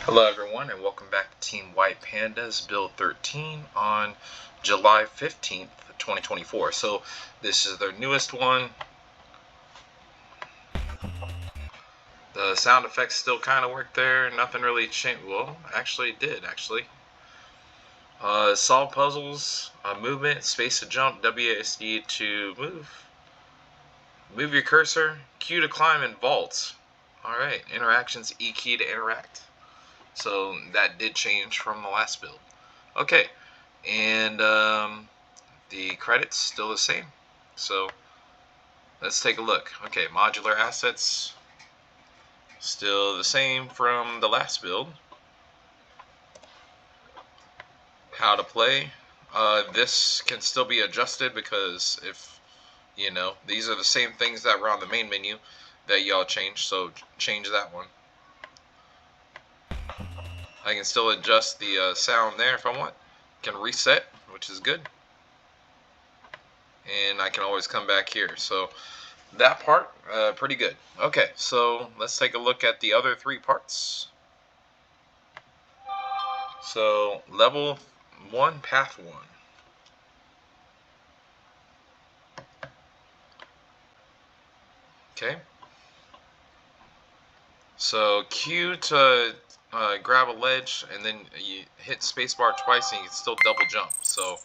Hello everyone and welcome back to Team White Panda's Build 13 on July 15th, 2024. So this is their newest one. The sound effects still kind of work there. Nothing really changed. Well, actually it did, actually. Solve puzzles, movement, space to jump, WASD to move. Move your cursor, Q to climb, and vaults. Alright, interactions, E key to interact. So that did change from the last build. Okay, and the credits still the same. So let's take a look. Okay, modular assets still the same from the last build. How to play. This can still be adjusted because if you know these are the same things that were on the main menu that y'all changed, so change that one. I can still adjust the sound there if I want. Can reset, which is good. And I can always come back here. So that part, pretty good. Okay, so let's take a look at the other three parts. So level 1, path 1. Okay. So Q to grab a ledge, and then you hit spacebar twice, and you can still double jump. So,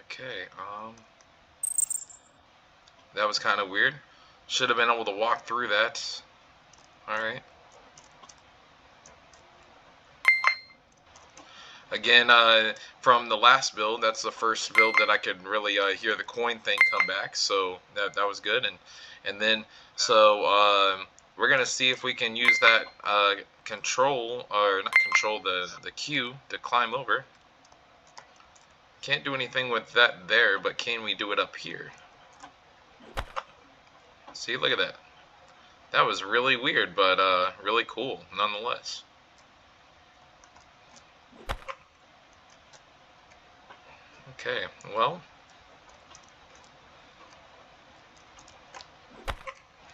okay, that was kind of weird. Should have been able to walk through that. All right. Again, from the last build, that's the first build that I could really hear the coin thing come back, so that was good. And then we're gonna see if we can use that control, or not control, the Q to climb over. Can't do anything with that there, but can we do it up here? See, look at that. That was really weird, but really cool nonetheless. Okay, well.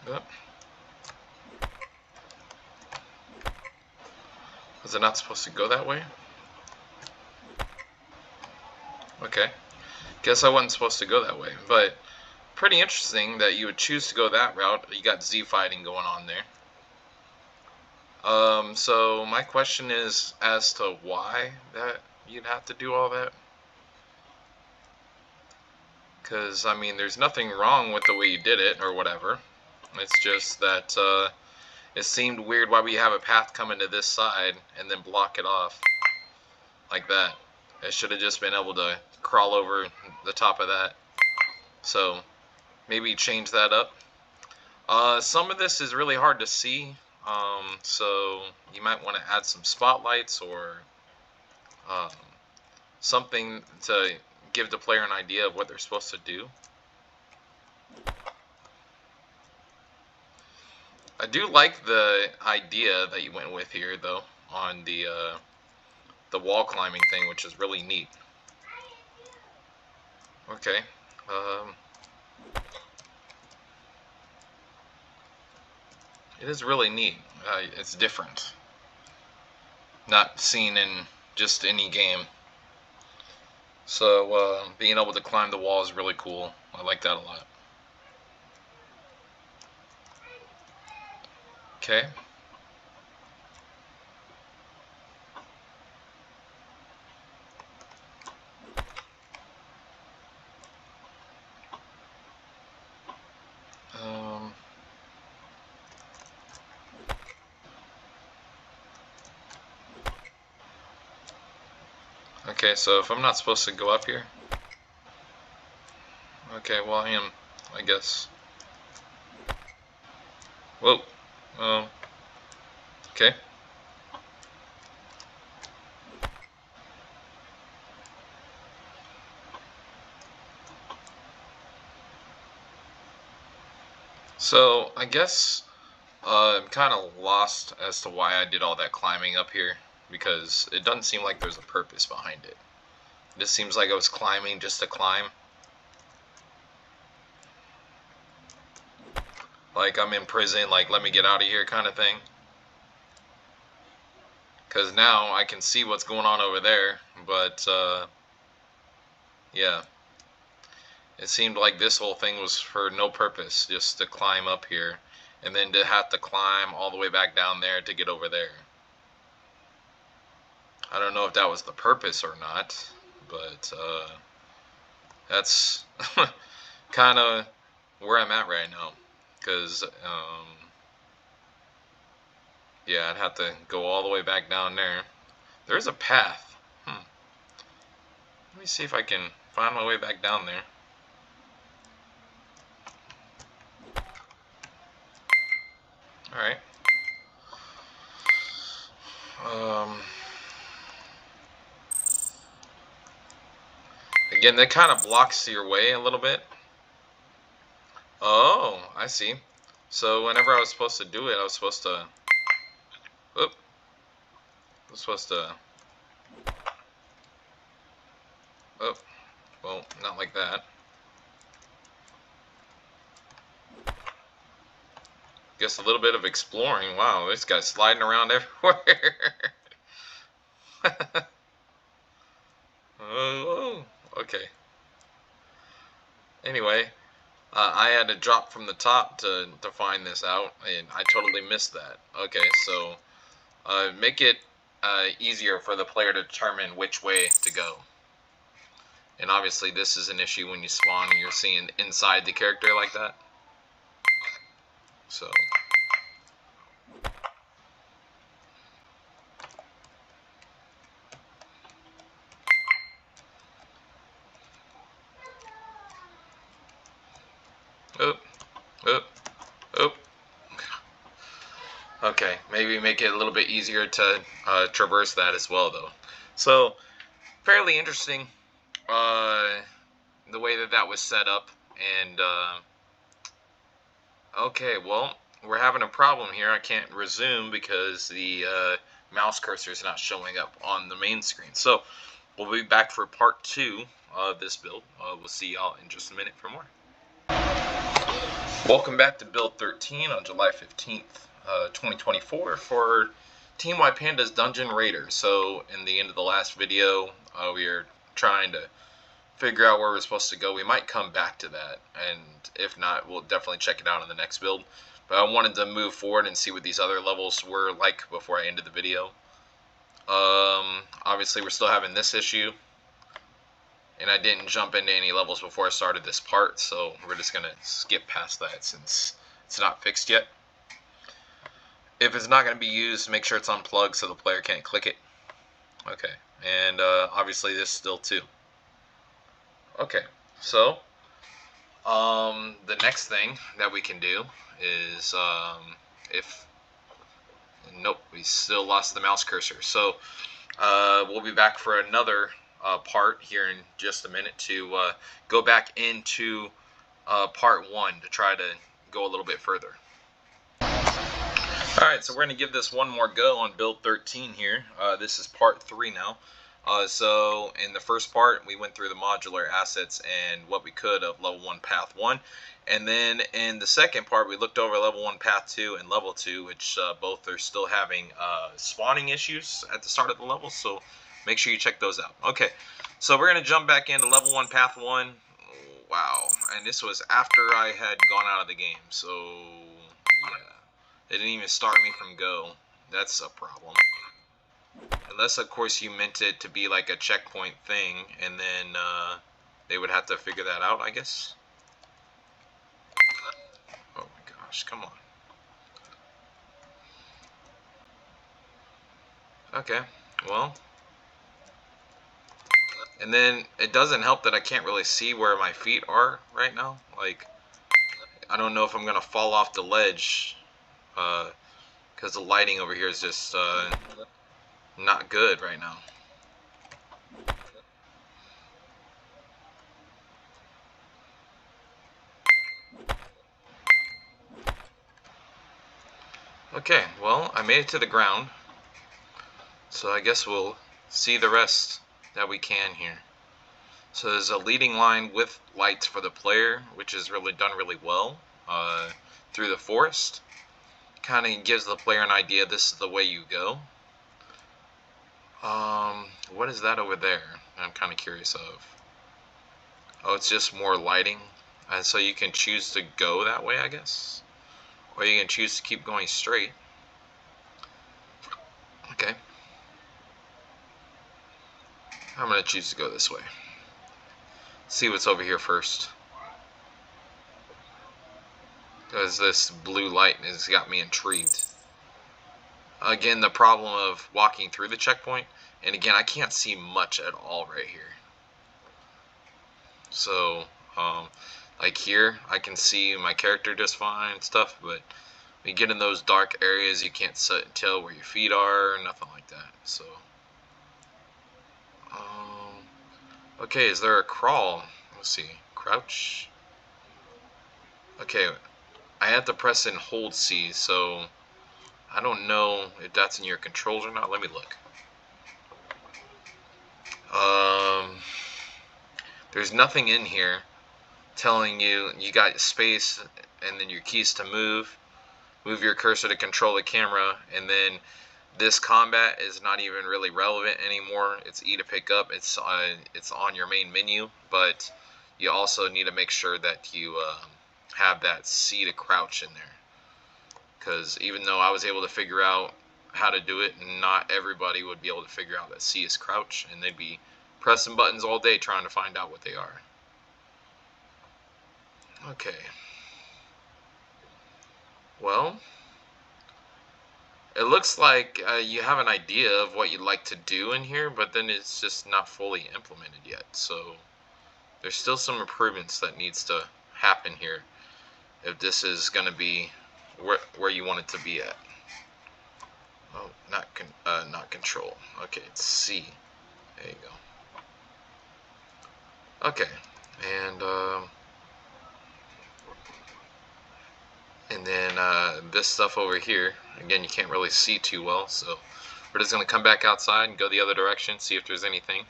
Yep. Was it not supposed to go that way? Okay. Guess I wasn't supposed to go that way, but pretty interesting that you would choose to go that route. You got Z fighting going on there. So my question is as to why that you'd have to do all that. Because, I mean, there's nothing wrong with the way you did it or whatever. It's just that it seemed weird why we have a path coming to this side and then block it off like that. I should have just been able to crawl over the top of that. So maybe change that up. Some of this is really hard to see, so you might want to add some spotlights or um, something to give the player an idea of what they're supposed to do. I do like the idea that you went with here, though, on the wall climbing thing, which is really neat. Okay. It is really neat. It's different. Not seen in just any game. So being able to climb the wall is really cool. I like that a lot. Okay. Um, okay, so if I'm not supposed to go up here. Okay, well I am, I guess. Whoa. Okay. So I guess I'm kind of lost as to why I did all that climbing up here, because it doesn't seem like there's a purpose behind it. It just seems like I was climbing just to climb. Like I'm in prison, like let me get out of here kind of thing. because now I can see what's going on over there. But yeah, it seemed like this whole thing was for no purpose, just to climb up here and then to have to climb all the way back down there to get over there. I don't know if that was the purpose or not, but that's kind of where I'm at right now. Because, yeah, I'd have to go all the way back down there. There's a path. Let me see if I can find my way back down there. Alright. Again, that kind of blocks your way a little bit. Oh, I see. So whenever I was supposed to do it, I was supposed to... Oop. I was supposed to... Oh, well, not like that. Guess a little bit of exploring. Wow, this guy's sliding around everywhere. Oh, okay. Anyway, I had to drop from the top to find this out, and I totally missed that. Okay, so make it easier for the player to determine which way to go. And obviously this is an issue when you spawn and you're seeing inside the character like that. So... Oop, oop, oop. Okay, maybe make it a little bit easier to traverse that as well, though. So, fairly interesting the way that that was set up. And, okay, well, we're having a problem here. I can't resume because the mouse cursor is not showing up on the main screen. So, we'll be back for part 2 of this build. We'll see y'all in just a minute for more. Welcome back to Build 13 on July 15th, 2024 for Team-wide Panda's Dungeon Raider. So, in the end of the last video, we are trying to figure out where we're supposed to go. We might come back to that, and if not, we'll definitely check it out in the next build. But I wanted to move forward and see what these other levels were like before I ended the video. Obviously, we're still having this issue. And I didn't jump into any levels before I started this part, so we're just going to skip past that since it's not fixed yet. If it's not going to be used, make sure it's unplugged so the player can't click it. Okay, and obviously this still too. Okay, so the next thing that we can do is nope, we still lost the mouse cursor. So we'll be back for another part here in just a minute to go back into part 1 to try to go a little bit further. Alright, so we're going to give this one more go on build 13 here. This is part 3 now. So in the first part we went through the modular assets and what we could of level 1 path 1. And then in the second part we looked over level 1 path 2 and level 2, which both are still having spawning issues at the start of the level. So make sure you check those out. Okay, so we're going to jump back into level 1, path 1. Wow, and this was after I had gone out of the game, so yeah. It didn't even start me from go. That's a problem. Unless, of course, you meant it to be like a checkpoint thing, and then they would have to figure that out, I guess. Oh my gosh, come on. Okay, well... And then it doesn't help that I can't really see where my feet are right now. Like, I don't know if I'm going to fall off the ledge. Because the lighting over here is just not good right now. Okay, well, I made it to the ground. So I guess we'll see the rest that we can here. So there's a leading line with lights for the player, which is really done really well through the forest. Kind of gives the player an idea this is the way you go. What is that over there? I'm kind of curious of. Oh, it's just more lighting. And so you can choose to go that way, I guess. Or you can choose to keep going straight. Okay. I'm going to choose to go this way. See what's over here first. Because this blue light has got me intrigued. Again, the problem of walking through the checkpoint. And again, I can't see much at all right here. So, like here, I can see my character just fine and stuff, but when you get in those dark areas, you can't tell where your feet are, nothing like that. So, okay, is there a crawl? Let's see, crouch. Okay, I have to press and hold C, so I don't know if that's in your controls or not. Let me look. There's nothing in here telling you got space and then your keys to move your cursor to control the camera, and then this combat is not even really relevant anymore. It's E to pick up. It's on your main menu, but you also need to make sure that you have that C to crouch in there, because even though I was able to figure out how to do it, not everybody would be able to figure out that C is crouch, and they'd be pressing buttons all day trying to find out what they are. Okay. Well, it looks like you have an idea of what you'd like to do in here, but then it's just not fully implemented yet. So there's still some improvements that needs to happen here if this is going to be where you want it to be at. Oh, not control. Okay, it's C. There you go. Okay, and then this stuff over here, again, you can't really see too well, so we're just going to come back outside and go the other direction, see if there's anything.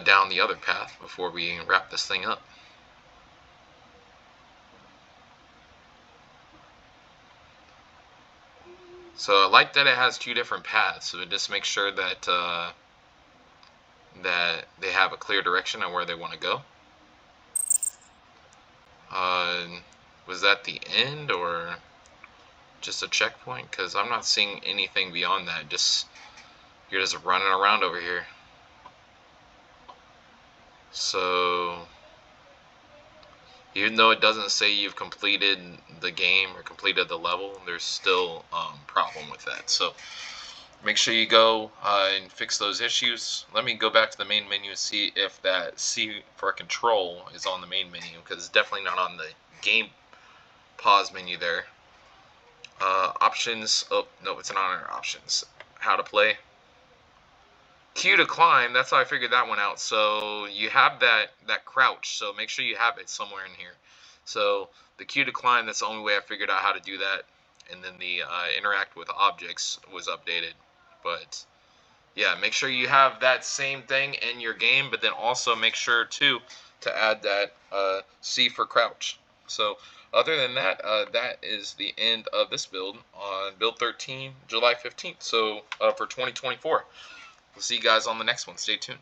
Down the other path before we wrap this thing up. So I like that it has two different paths, so it just makes sure that that they have a clear direction on where they want to go. Was that the end or just a checkpoint? Because I'm not seeing anything beyond that. You're just running around over here. So even though it doesn't say you've completed the game or completed the level, there's still problem with that. So make sure you go and fix those issues. Let me go back to the main menu and see if that C for control is on the main menu, because it's definitely not on the game pause menu there. Options. Oh, no, it's not under options. How to play. Q to climb. That's how I figured that one out. So you have that crouch. So make sure you have it somewhere in here. So the Q to climb, that's the only way I figured out how to do that. And then the interact with objects was updated. But yeah, make sure you have that same thing in your game, but then also make sure too to add that C for crouch. So other than that, that is the end of this build on build 13, July 15th. So for 2024, we'll see you guys on the next one. Stay tuned.